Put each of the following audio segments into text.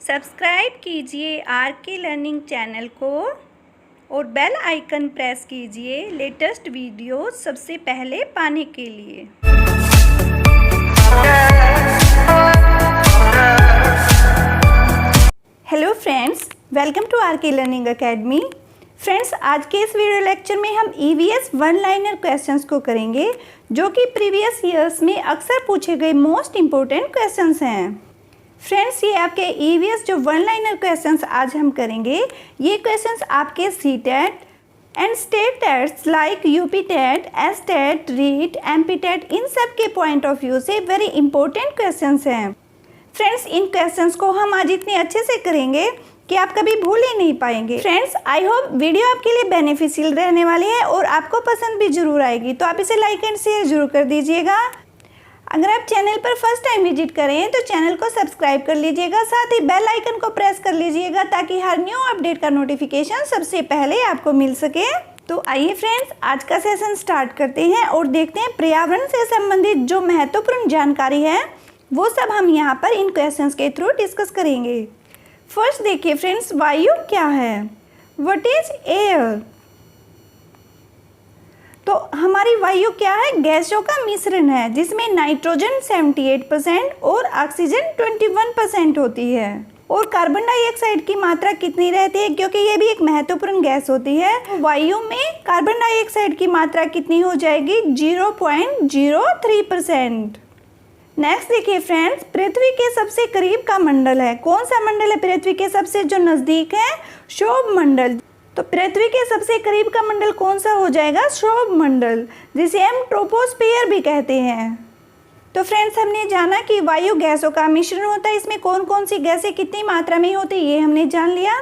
Subscribe कीजिए are K learning channel को और बेल आइकन प्रेस कीजिए लेटेस्ट वीडियो सबसे पहले पाने के लिए। Hello friends, welcome to R K learning academy. Friends, आज के इस वीडियो लेक्चर में हम ईवीएस वन लाइनर क्वेश्चंस को करेंगे जो कि प्रीवियस ईयर्स में अक्सर पूछे गए मोस्ट इम्पोर्टेंट क्वेश्चंस हैं। फ्रेंड्स, ये आपके ईवीएस जो वन लाइनर क्वेश्चंस आज हम करेंगे, ये क्वेश्चंस आपके CTET and state TETs like UP TET, S TET, REET, MP TET, इन सब के पॉइंट ऑफ व्यू से वेरी इंपॉर्टेंट क्वेश्चंस हैं। फ्रेंड्स, इन क्वेश्चंस को हम आज इतने अच्छे से करेंगे कि आप कभी भूल ही नहीं पाएंगे। फ्रेंड्स, आई होप वीडियो आपके लिए बेनिफिशियल रहने वाली है और आपको पसंद भी जरूर आएगी, तो आप इसे लाइक एंड शेयर जरूर कर दीजिएगा। अगर आप चैनल पर फर्स्ट टाइम विजिट करें तो चैनल को सब्सक्राइब कर लीजिएगा, साथ ही बेल आइकन को प्रेस कर लीजिएगा ताकि हर न्यू अपडेट का नोटिफिकेशन सबसे पहले आपको मिल सके। तो आइए फ्रेंड्स, आज का सेशन स्टार्ट करते हैं और देखते हैं पर्यावरण से संबंधित जो महत्वपूर्ण जानकारी है वो सब हम यहाँ पर इन क्वेश्चंस के थ्रू डिस्कस करेंगे। फर्स्ट देखिए फ्रेंड्स, वायु क्या है? What is air? तो हमारी वायु क्या है? गैसों का मिश्रण है जिसमें नाइट्रोजन 78% और ऑक्सीजन 21% होती है। और कार्बन डाइऑक्साइड की मात्रा कितनी रहती है, क्योंकि ये भी एक महत्वपूर्ण गैस होती है। वायु में कार्बन डाइऑक्साइड की मात्रा कितनी हो जाएगी? 0.03%। नेक्स्ट देखिए फ्रेंड्स, पृथ्वी के सबसे करीब का मंडल है। कौन सा मंडल है पृथ्वी के सबसे जो नज़दीक है? क्षोभ मंडल। तो पृथ्वी के सबसे करीब का मंडल कौन सा हो जाएगा? क्षोभ मंडल, जिसे हम ट्रोपोस्फियर भी कहते हैं। तो फ्रेंड्स, हमने जाना कि वायु गैसों का मिश्रण होता है। इसमें कौन कौन सी गैसें कितनी मात्रा में होती है ये हमने जान लिया।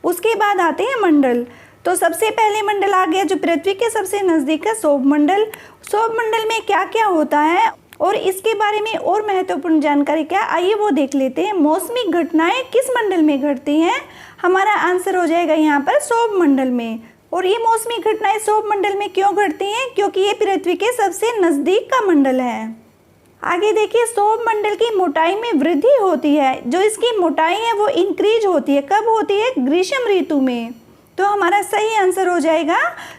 उसके बाद आते हैं मंडल। तो सबसे पहले मंडल आ गया जो पृथ्वी के सबसे नज़दीक है, क्षोभ मंडल। क्षोभ मंडल में क्या क्या होता है और इसके बारे में और महत्वपूर्ण जानकारी क्या, आइए वो देख लेते हैं। मौसमी घटनाएं किस मंडल में घटती हैं? हमारा आंसर हो जाएगा यहाँ पर क्षोभ मंडल में। और ये मौसमी घटनाएं क्षोभ मंडल में क्यों घटती हैं? क्योंकि ये पृथ्वी के सबसे नज़दीक का मंडल है। आगे देखिए, क्षोभ मंडल की मोटाई में वृद्धि होती है। जो इसकी मोटाई है वो इंक्रीज होती है। कब होती है? ग्रीष्म ऋतु में। तो हमारा सही आंसर हो जाएगा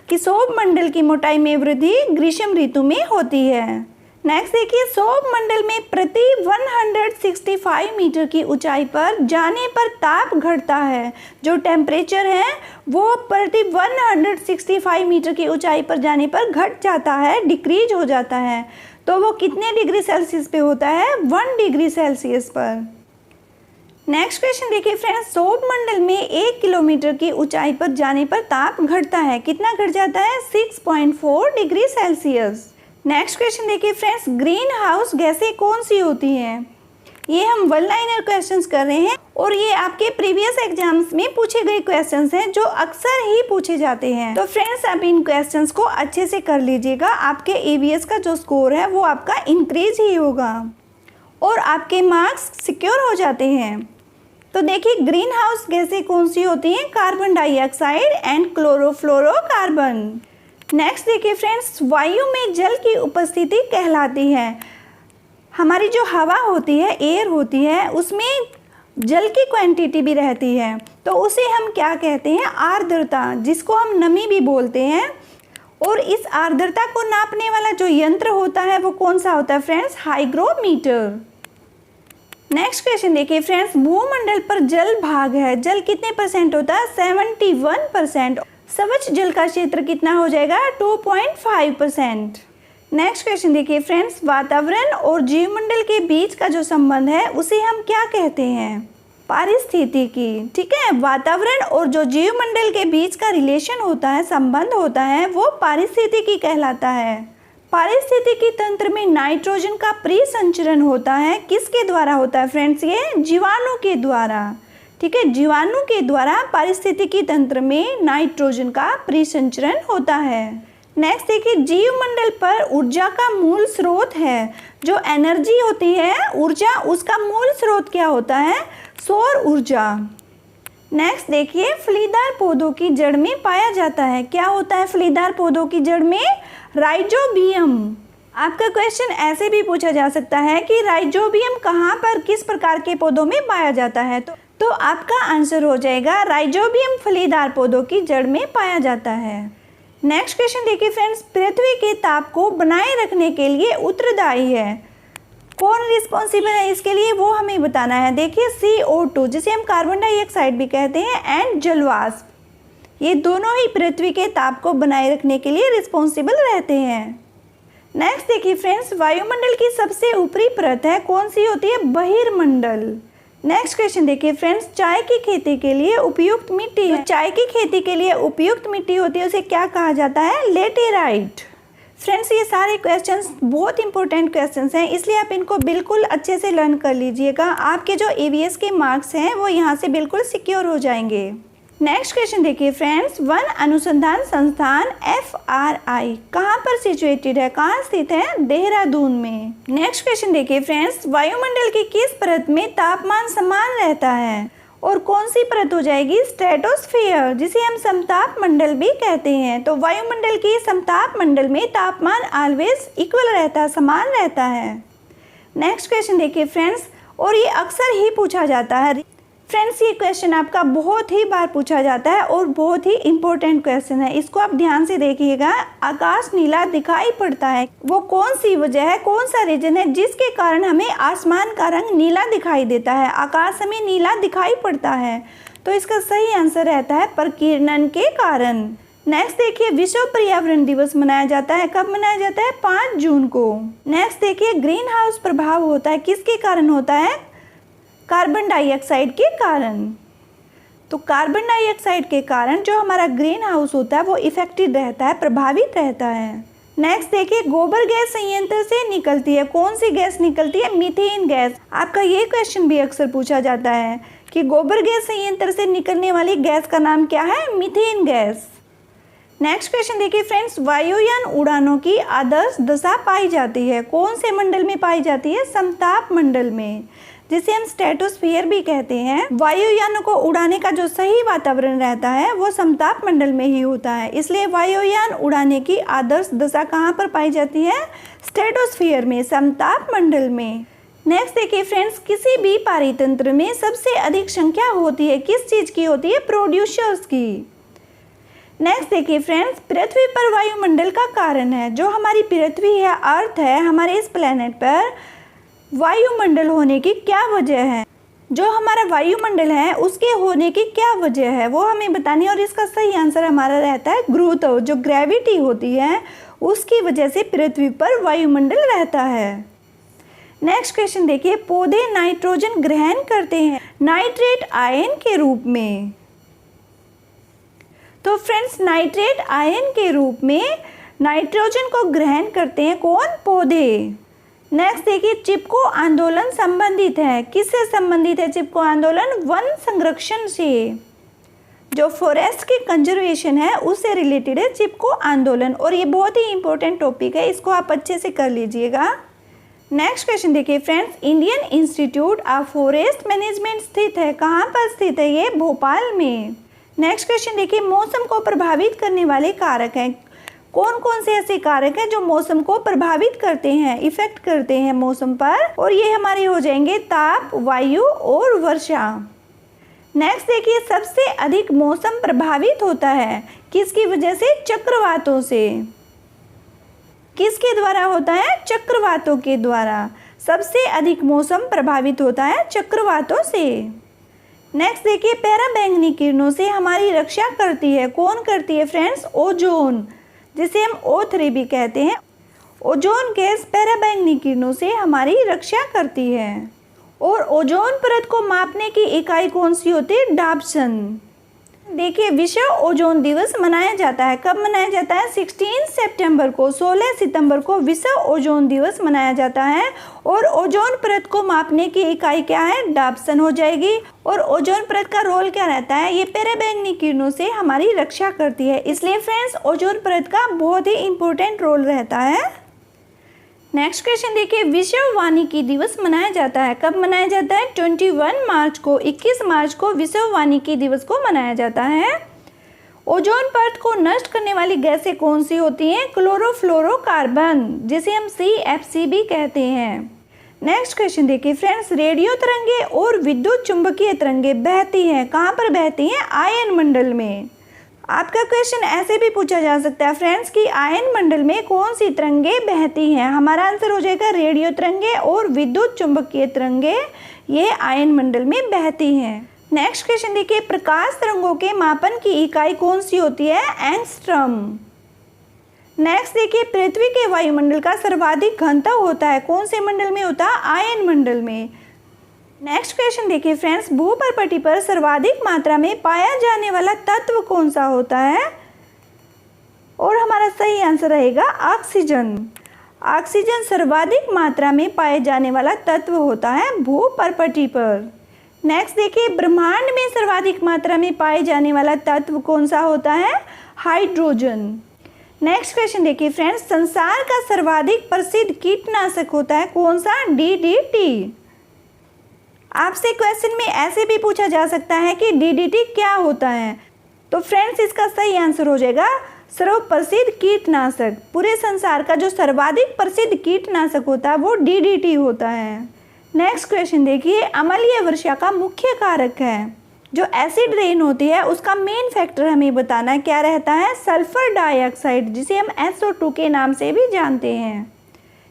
कि क्षोभ मंडल की मोटाई में वृद्धि ग्रीष्म ऋतु में होती है। नेक्स्ट देखिए, क्षोभ मंडल में प्रति 165 मीटर की ऊंचाई पर जाने पर ताप घटता है। जो टेम्परेचर है वो प्रति 165 मीटर की ऊंचाई पर जाने पर घट जाता है, डिक्रीज हो जाता है। तो वो कितने डिग्री सेल्सियस पे होता है? 1 डिग्री सेल्सियस पर। नेक्स्ट क्वेश्चन देखिए फ्रेंड्स, क्षोभ मंडल में 1 किलोमीटर की ऊंचाई पर जाने पर ताप घटता है। कितना घट जाता है? 6.4 डिग्री सेल्सियस। नेक्स्ट क्वेश्चन देखिए फ्रेंड्स, ग्रीन हाउस गैसें कौन सी होती हैं? ये हम वन लाइनर क्वेश्चंस कर रहे हैं और ये आपके प्रीवियस एग्जाम्स में पूछे गए क्वेश्चंस हैं जो अक्सर ही पूछे जाते हैं। तो फ्रेंड्स, आप इन क्वेश्चंस को अच्छे से कर लीजिएगा। आपके ईवीएस का जो स्कोर है वो आपका इंक्रीज ही होगा और आपके मार्क्स सिक्योर हो जाते हैं। तो देखिए, ग्रीन हाउस गैसें कौन सी होती हैं? Carbon dioxide and chlorofluorocarbon. Next देखिए फ्रेंड्स, वायु में जल की उपस्थिति कहलाती है। हमारी जो हवा होती है, एयर होती है, उसमें जल की क्वांटिटी भी रहती है। तो उसे हम क्या कहते हैं? आर्द्रता, जिसको हम नमी भी बोलते हैं। और इस आर्द्रता को नापने वाला जो यंत्र होता है वो कौन सा होता है फ्रेंड्स? हाइग्रोमीटर। नेक्स्ट क्वेश्चन देखिए फ्रेंड्स, भूमंडल पर जल भाग है। जल कितने परसेंट होता है? 71%। स्वच्छ जल का क्षेत्र कितना हो जाएगा? 2.5%। नेक्स्ट क्वेश्चन देखिए फ्रेंड्स, वातावरण और जीवमंडल के बीच का जो संबंध है उसे हम क्या कहते हैं? पारिस्थितिकी। ठीक है, वातावरण और जो जीवमंडल के बीच का रिलेशन होता है, संबंध होता है, वो पारिस्थितिकी कहलाता है। पारिस्थितिकी तंत्र में नाइट्रोजन का परिसंचरण होता है। किसके द्वारा होता है फ्रेंड्स? ये जीवाणु के द्वारा। ठीक है, जीवाणु के द्वारा पारिस्थितिकी तंत्र में नाइट्रोजन का परिसंचरण होता है। नेक्स्ट देखिए, जीवमंडल पर ऊर्जा का मूल स्रोत है। जो एनर्जी होती है, ऊर्जा, उसका मूल स्रोत क्या होता है? सौर ऊर्जा। नेक्स्ट देखिए, फलीदार पौधों की जड़ में पाया जाता है। क्या होता है फलीदार पौधों की जड़ में? राइजोबियम। आपका क्वेश्चन ऐसे भी पूछा जा सकता है कि राइजोबियम कहाँ पर किस प्रकार के पौधों में पाया जाता है। तो आपका आंसर हो जाएगा राइजोबियम फलीदार पौधों की जड़ में पाया जाता है। नेक्स्ट क्वेश्चन देखिए फ्रेंड्स, पृथ्वी के ताप को बनाए रखने के लिए उत्तरदायी है, कौन रिस्पॉन्सिबल है इसके लिए, वो हमें बताना है। देखिए CO2 जिसे हम कार्बन डाइऑक्साइड भी कहते हैं एंड जलवाष्प, ये दोनों ही पृथ्वी के ताप को बनाए रखने के लिए रिस्पॉन्सिबल रहते हैं। नेक्स्ट देखिए फ्रेंड्स, वायुमंडल की सबसे ऊपरी परत है, कौन सी होती है, बहिर्मंडल। नेक्स्ट क्वेश्चन देखिए फ्रेंड्स, चाय की खेती के लिए उपयुक्त मिट्टी है, चाय की खेती के लिए उपयुक्त मिट्टी होती है उसे क्या कहा जाता है, लेटेराइट। फ्रेंड्स ये सारे क्वेश्चंस बहुत इंपॉर्टेंट क्वेश्चंस हैं, इसलिए आप इनको बिल्कुल अच्छे से लर्न कर लीजिएगा। आपके जो EVS के मार्क्स हैं वो यहाँ से बिल्कुल सिक्योर हो जाएंगे। नेक्स्ट क्वेश्चन देखिए फ्रेंड्स, वन अनुसंधान संस्थान FRI कहाँ पर सिचुएटेड है, कहाँ स्थित है, देहरादून में। नेक्स्ट क्वेश्चन देखिए फ्रेंड्स, वायुमंडल की किस परत में तापमान समान रहता है और कौन सी परत हो जाएगी, स्ट्रेटोस्फीयर जिसे हम समताप मंडल भी कहते हैं। तो वायुमंडल की समताप मंडल में तापमान ऑलवेज इक्वल रहता है, समान रहता है। नेक्स्ट क्वेश्चन देखिए फ्रेंड्स, और ये अक्सर ही पूछा जाता है फ्रेंड्स, ये क्वेश्चन आपका बहुत ही बार पूछा जाता है और बहुत ही इंपॉर्टेंट क्वेश्चन है, इसको आप ध्यान से देखिएगा। आकाश नीला दिखाई पड़ता है, वो कौन सी वजह है, कौन सा रीजन है जिसके कारण हमें आसमान का रंग नीला दिखाई देता है, आकाश हमें नीला दिखाई पड़ता है। तो इसका सही आंसर रहता है प्रकीर्णन के कारण। नेक्स्ट देखिए, विश्व पर्यावरण दिवस मनाया जाता है, कब मनाया जाता है, 5 जून को। नेक्स्ट देखिए, ग्रीन हाउस प्रभाव होता है, किसके कारण होता है, कार्बन डाइऑक्साइड के कारण। तो कार्बन डाइऑक्साइड के कारण जो हमारा ग्रीन हाउस होता है वो इफेक्टेड रहता है, प्रभावित रहता है। नेक्स्ट देखिए, गोबर गैस संयंत्र से निकलती है, कौन सी गैस निकलती है, मीथेन गैस। आपका ये क्वेश्चन भी अक्सर पूछा जाता है कि गोबर गैस संयंत्र से निकलने वाली गैस का नाम क्या है, मीथेन गैस। नेक्स्ट क्वेश्चन देखिए फ्रेंड्स, वायुयान उड़ानों की आदर्श दशा पाई जाती है, कौन से मंडल में पाई जाती है, समताप मंडल में जिसे हम स्ट्रेटोस्फीयर भी कहते हैं। वायुयानों को उड़ाने का जो सही वातावरण रहता है वो समताप मंडल में ही होता है, इसलिए वायुयान उड़ाने की आदर्श दशा कहाँ पर पाई जाती है, स्ट्रेटोस्फीयर में, समताप मंडल में। नेक्स्ट देखिए फ्रेंड्स, किसी भी पारितंत्र में सबसे अधिक संख्या होती है, किस चीज़ की होती है, प्रोड्यूसर्स की। नेक्स्ट देखिए फ्रेंड्स, पृथ्वी पर वायुमंडल का कारण है, जो हमारी पृथ्वी है, अर्थ है, हमारे इस प्लेनेट पर वायुमंडल होने की क्या वजह है, जो हमारा वायुमंडल है उसके होने की क्या वजह है वो हमें बतानी है। और इसका सही आंसर हमारा रहता है गुरुत्व, जो ग्रेविटी होती है उसकी वजह से पृथ्वी पर वायुमंडल रहता है। नेक्स्ट क्वेश्चन देखिए, पौधे नाइट्रोजन ग्रहण करते हैं नाइट्रेट आयन के रूप में। तो फ्रेंड्स, नाइट्रेट आयन के रूप में नाइट्रोजन को ग्रहण करते हैं कौन, पौधे। नेक्स्ट देखिए, चिपको आंदोलन संबंधित है, किससे संबंधित है चिपको आंदोलन, वन संरक्षण से, जो फॉरेस्ट की कंजर्वेशन है उससे रिलेटेड है चिपको आंदोलन। और ये बहुत ही इंपॉर्टेंट टॉपिक है, इसको आप अच्छे से कर लीजिएगा। नेक्स्ट क्वेश्चन देखिए friends, Indian institute of forest management स्थित है, कहाँ पर स्थित है ये, भोपाल में। नेक्स्ट क्वेश्चन देखिए, मौसम को प्रभावित करने वाले कारक हैं, कौन कौन से ऐसे कारक हैं जो मौसम को प्रभावित करते हैं, इफेक्ट करते हैं मौसम पर, और ये हमारे हो जाएंगे ताप, वायु और वर्षा। नेक्स्ट देखिए, सबसे अधिक मौसम प्रभावित होता है किसकी वजह से, चक्रवातों से। किसके द्वारा होता है, चक्रवातों के द्वारा सबसे अधिक मौसम प्रभावित होता है चक्रवातों से। नेक्स्ट देखिए, पराबैंगनी किरणों से हमारी रक्षा करती है, कौन करती है फ्रेंड्स, ओजोन जिसे हम O3 भी कहते हैं। ओजोन गैस पराबैंगनी किरणों से हमारी रक्षा करती है। और ओजोन परत को मापने की इकाई कौन सी होती है, डाप्सन। देखिए, विश्व ओजोन दिवस मनाया जाता है, कब मनाया जाता है, 16 सितंबर को, 16 सितंबर को विश्व ओजोन दिवस मनाया जाता है। और ओजोन परत को मापने की इकाई क्या है, डाप्सन हो जाएगी। और ओजोन परत का रोल क्या रहता है, ये पराबैंगनी किरणों से हमारी रक्षा करती है, इसलिए फ्रेंड्स ओजोन परत का बहुत ही इंपॉर्टेंट रोल रहता है। नेक्स्ट क्वेश्चन देखिए, विश्व वानिकी दिवस मनाया जाता है, कब मनाया जाता है, 21 मार्च को, 21 मार्च को विश्व वानिकी दिवस को मनाया जाता है। ओजोन परत को नष्ट करने वाली गैसें कौन सी होती हैं, क्लोरोफ्लोरोकार्बन जिसे हम CFC भी कहते हैं। नेक्स्ट क्वेश्चन देखिए फ्रेंड्स, रेडियो तरंगे और विद्युत चुंबकीय तरंगे बहती हैं, कहाँ पर बहती हैं? आयन मंडल में। आपका क्वेश्चन ऐसे भी पूछा जा सकता है फ्रेंड्स कि आयन मंडल में कौन सी तरंगे बहती हैं? हमारा आंसर हो जाएगा रेडियो तरंगे और विद्युत चुंबकीय तरंगे, ये आयन मंडल में बहती हैं। नेक्स्ट क्वेश्चन देखिए, प्रकाश तरंगों के मापन की इकाई कौन सी होती है? एंगस्ट्रम। नेक्स्ट देखिए, पृथ्वी के वायुमंडल का सर्वाधिक घनत्व होता है कौन से मंडल में होता है? आयन मंडल में। नेक्स्ट क्वेश्चन देखिए फ्रेंड्स, भूपर्पटी पर सर्वाधिक मात्रा में पाया जाने वाला तत्व कौन सा होता है? और हमारा सही आंसर रहेगा ऑक्सीजन। ऑक्सीजन सर्वाधिक मात्रा में पाए जाने वाला तत्व होता है भूपर्पटी पर। नेक्स्ट देखिए, ब्रह्मांड में सर्वाधिक मात्रा में पाए जाने वाला तत्व कौन सा होता है? हाइड्रोजन। नेक्स्ट क्वेश्चन देखिए फ्रेंड्स, संसार का सर्वाधिक प्रसिद्ध कीटनाशक होता है कौन सा? DDT। आपसे क्वेश्चन में ऐसे भी पूछा जा सकता है कि DDT क्या होता है? तो फ्रेंड्स इसका सही आंसर हो जाएगा सर्वप्रसिद्ध कीटनाशक। पूरे संसार का जो सर्वाधिक प्रसिद्ध कीटनाशक होता है वो DDT होता है। नेक्स्ट क्वेश्चन देखिए, अम्लीय वर्षा का मुख्य कारक है, जो एसिड रेन होती है उसका मेन फैक्टर हमें बताना है, क्या रहता है? सल्फर डाइऑक्साइड, जिसे हम SO2 के नाम से भी जानते हैं।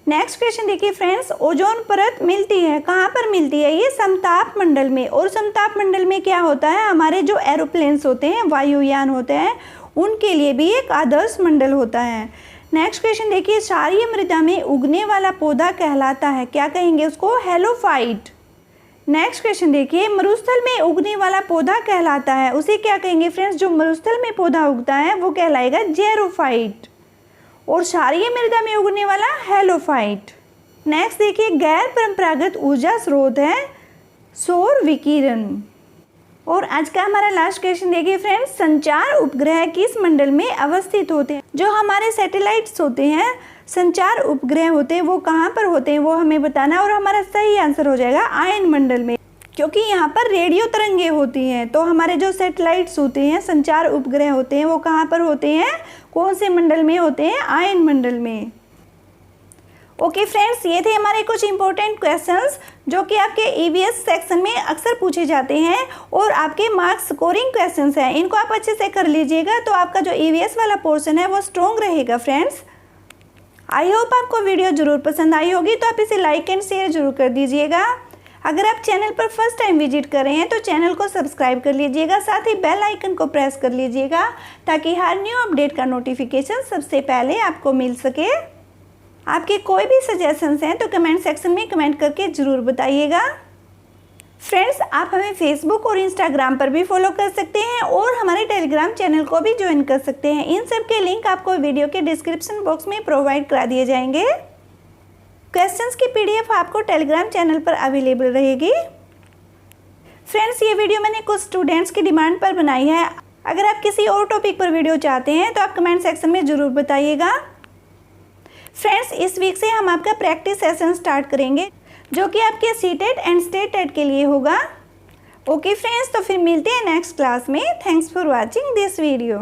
नेक्स्ट क्वेश्चन देखिए फ्रेंड्स, ओजोन परत मिलती है कहाँ पर मिलती है? ये समताप मंडल में। और समताप मंडल में क्या होता है? हमारे जो एरोप्लेन्स होते हैं, वायुयान होते हैं, उनके लिए भी एक आदर्श मंडल होता है। नेक्स्ट क्वेश्चन देखिए, क्षारीय मृदा में उगने वाला पौधा कहलाता है, क्या कहेंगे उसको? हेलोफाइट। नेक्स्ट क्वेश्चन देखिए, मरुस्थल में उगने वाला पौधा कहलाता है, उसे क्या कहेंगे फ्रेंड्स? जो मरुस्थल में पौधा उगता है वो कहलाएगा जेरोफाइट। और क्षारीय मृदा में उगने वाला हेलोफाइट। नेक्स्ट देखिए, गैर परंपरागत ऊर्जा स्रोत है सौर विकिरण। और आज का हमारा लास्ट क्वेश्चन देखिए फ्रेंड्स, संचार उपग्रह किस मंडल में अवस्थित होते हैं? जो हमारे सैटेलाइट्स होते हैं, संचार उपग्रह होते हैं, वो कहाँ पर होते हैं वो हमें बताना है। और हमारा सही आंसर हो जाएगा आयन मंडल में, क्योंकि यहाँ पर रेडियो तरंगे होती हैं। तो हमारे जो सैटेलाइट्स होते हैं, संचार उपग्रह होते हैं, वो कहाँ पर होते हैं? कौन से मंडल में होते हैं? आयन मंडल में। ओके फ्रेंड्स, ये थे हमारे कुछ इंपॉर्टेंट क्वेश्चंस जो कि आपके EVS सेक्शन में अक्सर पूछे जाते हैं और आपके मार्क्स स्कोरिंग क्वेश्चंस हैं। इनको आप अच्छे से कर लीजिएगा तो आपका जो EVS वाला पोर्शन है वो स्ट्रॉन्ग रहेगा फ्रेंड्स। आई होप आपको वीडियो ज़रूर पसंद आई होगी, तो आप इसे लाइक एंड शेयर जरूर कर दीजिएगा। अगर आप चैनल पर फर्स्ट टाइम विजिट कर रहे हैं तो चैनल को सब्सक्राइब कर लीजिएगा, साथ ही बेल आइकन को प्रेस कर लीजिएगा ताकि हर न्यू अपडेट का नोटिफिकेशन सबसे पहले आपको मिल सके। आपके कोई भी सजेशंस हैं तो कमेंट सेक्शन में कमेंट करके ज़रूर बताइएगा। फ्रेंड्स, आप हमें फेसबुक और इंस्टाग्राम पर भी फॉलो कर सकते हैं और हमारे टेलीग्राम चैनल को भी ज्वाइन कर सकते हैं। इन सब के लिंक आपको वीडियो के डिस्क्रिप्शन बॉक्स में प्रोवाइड करा दिए जाएंगे। क्वेश्चंस की PDF आपको टेलीग्राम चैनल पर अवेलेबल रहेगी। फ्रेंड्स, ये वीडियो मैंने कुछ स्टूडेंट्स की डिमांड पर बनाई है। अगर आप किसी और टॉपिक पर वीडियो चाहते हैं तो आप कमेंट सेक्शन में ज़रूर बताइएगा। फ्रेंड्स, इस वीक से हम आपका प्रैक्टिस सेशन स्टार्ट करेंगे जो कि आपके CTET एंड स्टेट टेट के लिए होगा। ओके फ्रेंड्स, तो फिर मिलते हैं नेक्स्ट क्लास में। Thanks for watching this video.